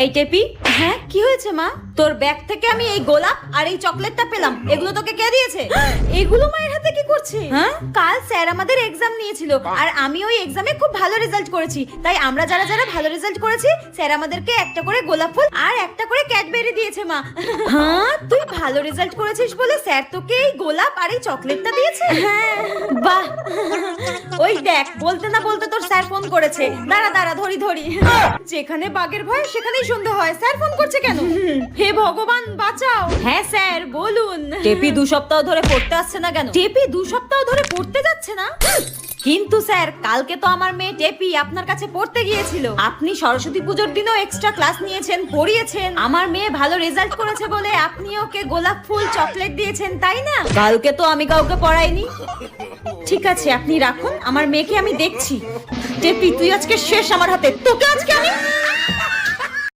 এই টেপি, হ্যাঁ কি হয়েছে মা? তোর ব্যাগ থেকে আমি এই গোলাপ আর এই চকলেটটা পেলাম, এগুলো তোকে কে দিয়েছে? এগুলো মায়ের হাতে কি করছে? হ্যাঁ, কাল স্যার আমাদের এক্সাম নিয়েছিল আর আমি ওই এক্সামে খুব ভালো রেজাল্ট করেছি, তাই আমরা যারা যারা ভালো রেজাল্ট করেছি স্যার আমাদেরকে একটা করে গোলাপ ফুল আর একটা করে ক্যাডবেরি দিয়েছে মা। হ্যাঁ, তুই ভালো রেজাল্ট করেছিস বলে স্যার তোকে এই গোলাপ আর এই চকলেটটা দিয়েছে? হ্যাঁ, বাহ। ওই দেখ, বলতে না বলতে তোর স্যার ফোন করেছে। দাঁড়া দাঁড়া, ধরি ধরি। যেখানে বাঘের ভয় সেখানেই সন্ধে হয়। স্যার ফোন করছে কেন? হে ভগবান বাঁচাও। হ্যাঁ স্যার বলুন। টেপি 2 সপ্তাহ ধরে পড়তে আসছে না কেন? টেপি 2 সপ্তাহ ধরে পড়তে যাচ্ছে না? কিন্তু স্যার, কালকে তো আমার মেয়ে টেপি আপনার কাছে পড়তে গিয়েছিল। আপনি সরস্বতী পুজোর দিনও এক্সট্রা ক্লাস নিয়েছেন, পড়িয়েছেন। আমার মেয়ে ভালো রেজাল্ট করেছে বলে আপনি ওকে গোলাপ ফুল চকলেট দিয়েছেন, তাই না? কালকে তো আমি কাউকে পড়াইনি। ঠিক আছে, আপনি রাখুন, আমার মেয়েকে আমি দেখছি। টেপি তুই আজকে শেষ আমার হাতে, তোকে আজকে আমি